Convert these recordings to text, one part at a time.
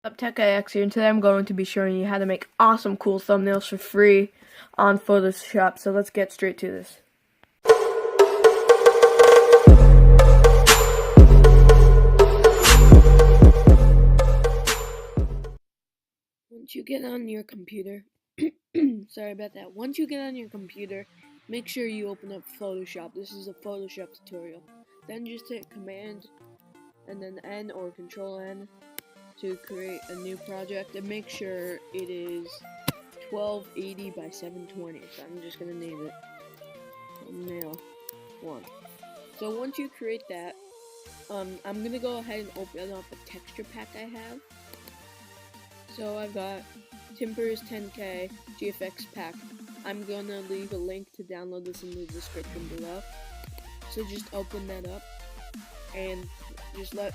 Up Tech IX here, and today I'm going to be showing you how to make awesome cool thumbnails for free on Photoshop. So let's get straight to this. Once you get on your computer, sorry about that. Once you get on your computer, make sure you open up Photoshop. This is a Photoshop tutorial. Then just hit Command and then N or Control N to create a new project, and make sure it is 1280 by 720. So I'm just gonna name it thumbnail 1. So once you create that, I'm gonna go ahead and open up a texture pack I have. So I've got Timbers 10K GFX pack. I'm gonna leave a link to download this in the description below. So just open that up and just let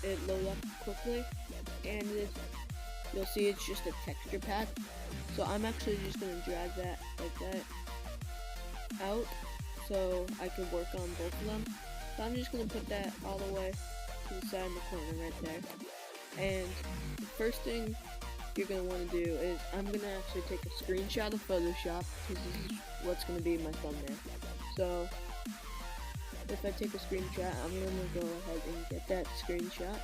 it load up quickly, and you'll see it's just a texture pack. So I'm actually just gonna drag that like that out so I can work on both of them. So I'm just gonna put that all the way to the side in the corner right there. And the first thing you're gonna want to do is I'm gonna actually take a screenshot of Photoshop, because this is what's gonna be my thumbnail. So if I take a screenshot, I'm gonna go ahead and get that screenshot.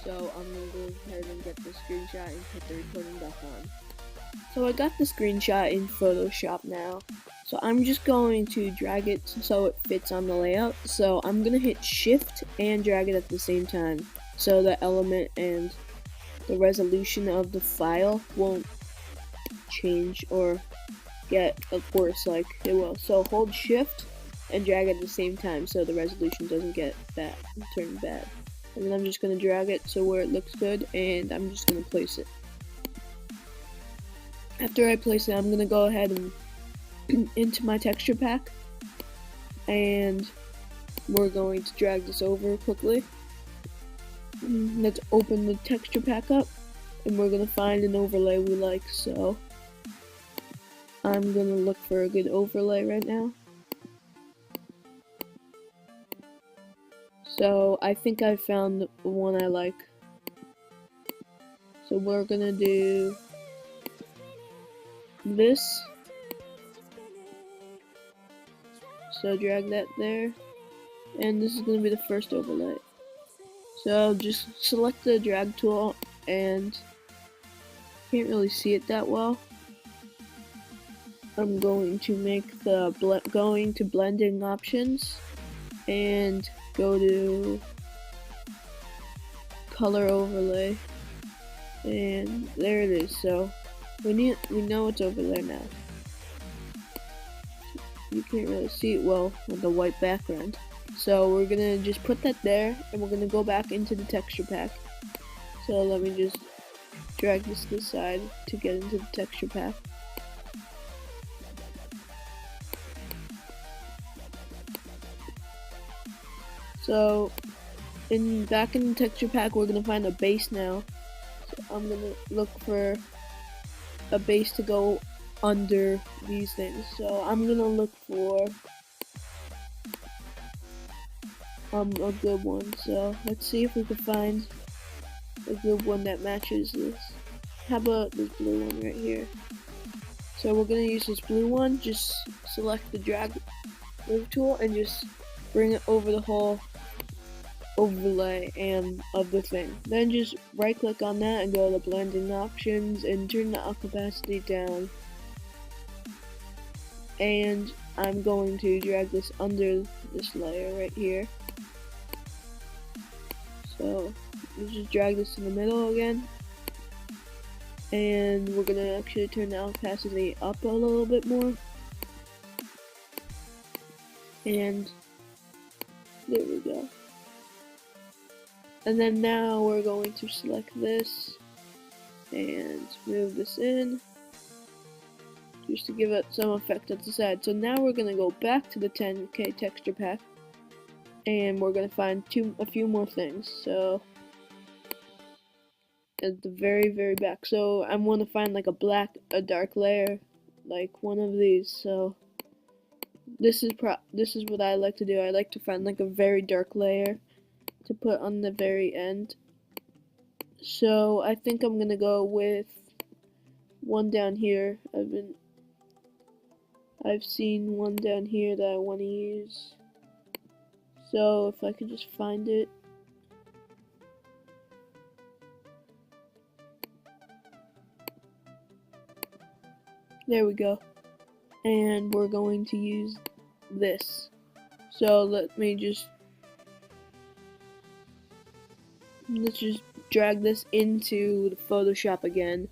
So I'm gonna go ahead and get the screenshot and put the recording back on. So I got the screenshot in Photoshop now. So I'm just going to drag it so it fits on the layout. So I'm gonna hit Shift and drag it at the same time, so the element and the resolution of the file won't change or get worse like it will. So hold Shift and drag at the same time so the resolution doesn't get bad, turn bad. And then I'm just gonna drag it so where it looks good, and I'm just gonna place it. After I place it, I'm gonna go ahead and into my texture pack, and we're going to drag this over quickly. Let's open the texture pack up, and we're gonna find an overlay we like. So I'm gonna look for a good overlay right now. So I think I found the one I like. So we're gonna do this. So drag that there, and this is gonna be the first overlay. So just select the drag tool, and can't really see it that well. I'm going to make the going to blending options and go to color overlay, and there it is. So we know it's over there now. You can't really see it well with the white background. So we're gonna just put that there, and we're gonna go back into the texture pack. So let me just drag this to the side to get into the texture pack. So back in the texture pack, we're gonna find a base now. So I'm gonna look for a base to go under these things. So I'm gonna look for a good one. So let's see if we can find a good one that matches this. How about this blue one right here? So we're gonna use this blue one. Just select the drag move tool and just bring it over the whole overlay and of the thing. Then just right click on that and go to the blending options and turn the opacity down. And I'm going to drag this under this layer right here. So you just drag this to the middle again, and we're gonna actually turn the opacity up a little bit more, and there we go. And then now we're going to select this and move this in just to give it some effect at the side. So now we're gonna go back to the 10K texture pack, and we're gonna find a few more things. So at the very back, so I want to find like a dark layer, like one of these. So this is what I like to do. I like to find like a very dark layer to put on the very end. So I think I'm gonna go with one down here. I've seen one down here that I want to use. So if I could just find it. There we go. And we're going to use this. So let's just drag this into the Photoshop again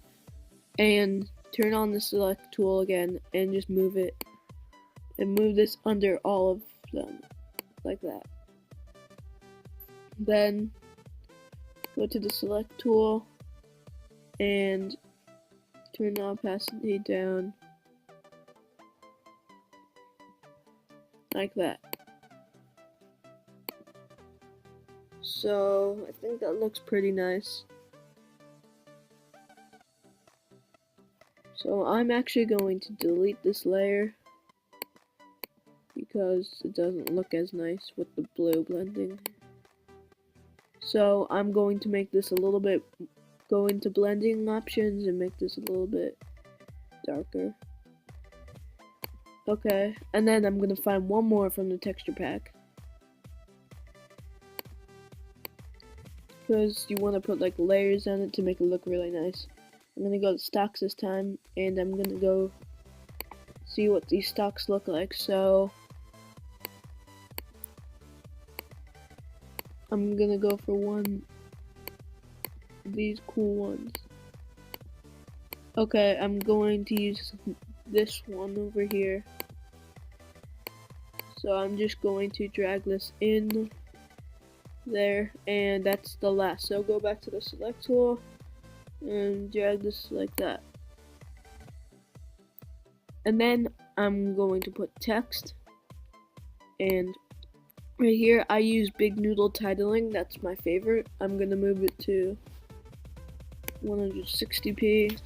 and turn on the select tool again and just move it and move this under all of them like that. Then go to the select tool and turn the opacity down like that. So I think that looks pretty nice. So I'm actually going to delete this layer because it doesn't look as nice with the blue blending. So I'm going to make this a little bit, go into blending options and make this a little bit darker. Okay, and then I'm gonna find one more from the texture pack. Because you want to put like layers on it to make it look really nice. I'm gonna go to stocks this time and I'm gonna go see what these stocks look like. So I'm gonna go for one of these cool ones. Okay, I'm going to use this one over here. So I'm just going to drag this in there, and that's the last. So go back to the select tool and drag this like that. And then I'm going to put text, and right here I use Big Noodle titling, that's my favorite. I'm gonna move it to 160p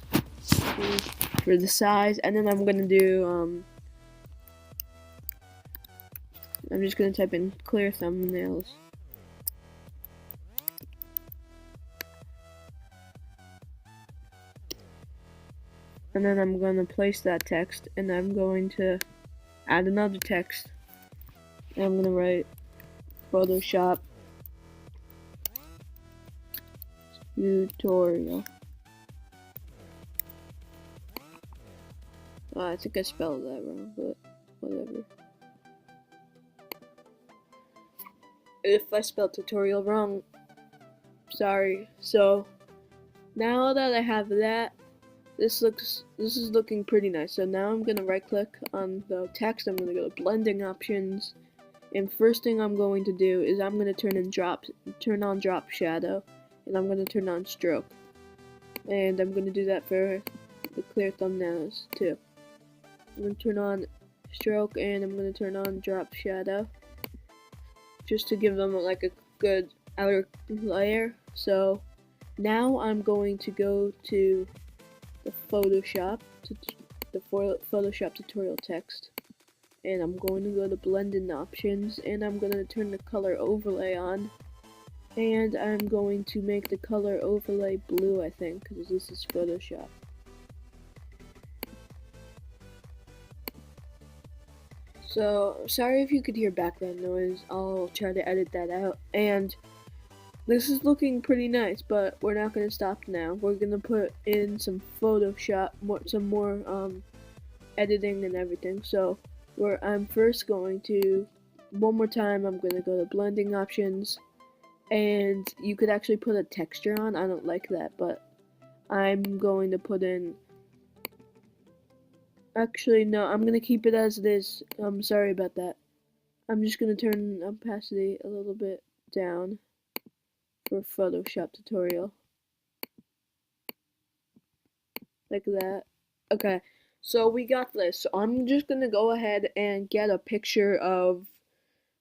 for the size, and then I'm gonna do I'm just gonna type in clear thumbnails. And then I'm gonna place that text, and I'm going to add another text. And I'm gonna write Photoshop tutorial. I think I spelled that wrong, but whatever. If I spelled tutorial wrong, sorry. So now that I have that, this is looking pretty nice. So now I'm gonna right click on the text, I'm gonna go to blending options, and first thing I'm going to do is I'm gonna turn on drop shadow, and I'm gonna turn on stroke. And I'm gonna do that for the clear thumbnails too. I'm gonna turn on stroke and I'm gonna turn on drop shadow, just to give them like a good outer layer. So now I'm going to go to the Photoshop tutorial text, and I'm going to go to blending options, and I'm going to turn the color overlay on, and I'm going to make the color overlay blue, I think, because this is Photoshop. So sorry if you could hear background noise, I'll try to edit that out. And this is looking pretty nice, but we're not going to stop now. We're going to put in some Photoshop, some more editing and everything. So I'm first going to, one more time, I'm going to go to blending options, and you could actually put a texture on. I don't like that, but I'm going to put in, actually no, I'm going to keep it as it is. I'm sorry about that. I'm just going to turn opacity a little bit down for Photoshop tutorial. Like that. Okay, so we got this. So I'm just going to go ahead and get a picture of,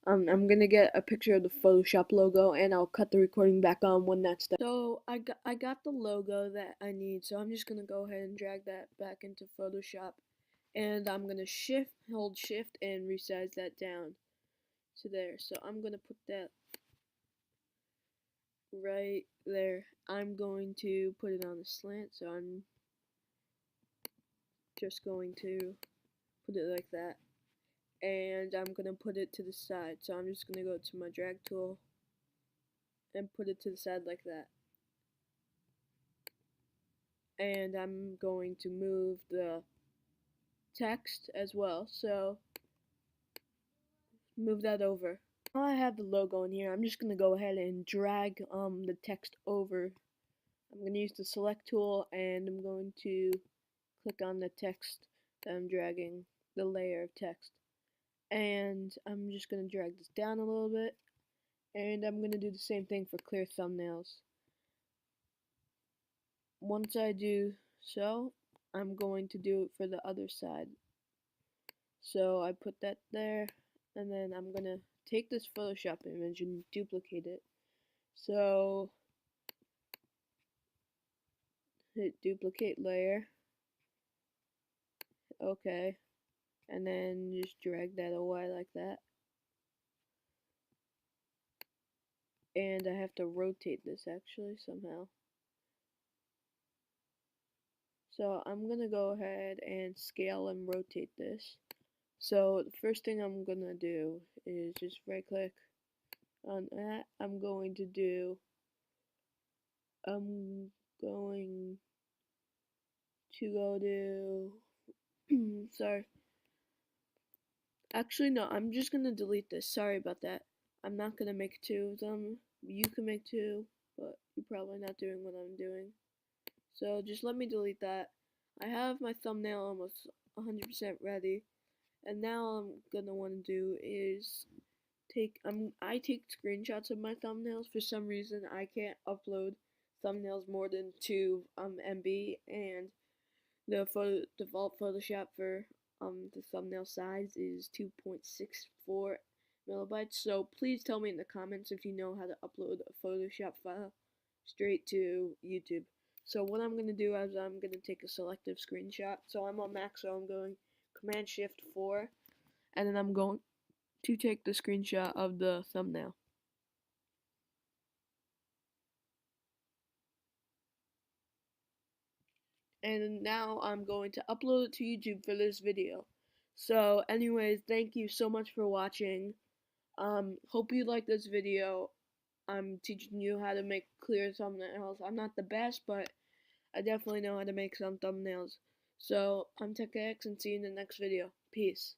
I'm going to get a picture of the Photoshop logo, and I'll cut the recording back on when that's done. So I got the logo that I need, so I'm just going to go ahead and drag that back into Photoshop. And I'm going to hold shift and resize that down to there. So I'm going to put that right there. I'm going to put it on a slant, so I'm just going to put it like that. And I'm going to put it to the side, so I'm just going to go to my drag tool and put it to the side like that. And I'm going to move the text as well, so move that over. Now I have the logo in here, I'm just going to go ahead and drag the text over. I'm going to use the select tool and I'm going to click on the text that I'm dragging, the layer of text. And I'm just going to drag this down a little bit, and I'm going to do the same thing for clear thumbnails. Once I do so, I'm going to do it for the other side. So I put that there, and then I'm going to take this Photoshop image and duplicate it. So hit duplicate layer, okay, and then just drag that away like that. And I have to rotate this actually somehow. So I'm gonna go ahead and scale and rotate this. So the first thing I'm gonna do is just right click on that. I'm going to go to sorry. Actually no, I'm just gonna delete this. Sorry about that. I'm not gonna make two of them. You can make two, but you're probably not doing what I'm doing. So just let me delete that. I have my thumbnail almost 100% ready. And now I'm gonna want to do is I take screenshots of my thumbnails. For some reason I can't upload thumbnails more than 2 MB, and the default Photoshop for the thumbnail size is 2.64 megabytes. So please tell me in the comments if you know how to upload a Photoshop file straight to YouTube. So what I'm gonna do is I'm gonna take a selective screenshot. So I'm on Mac, so I'm going Command Shift 4, and then I'm going to take the screenshot of the thumbnail. And now I'm going to upload it to YouTube for this video. So anyways, thank you so much for watching. Hope you like this video. I'm teaching you how to make clear thumbnails. I'm not the best, but I definitely know how to make some thumbnails. So I'm TechX, and see you in the next video. Peace.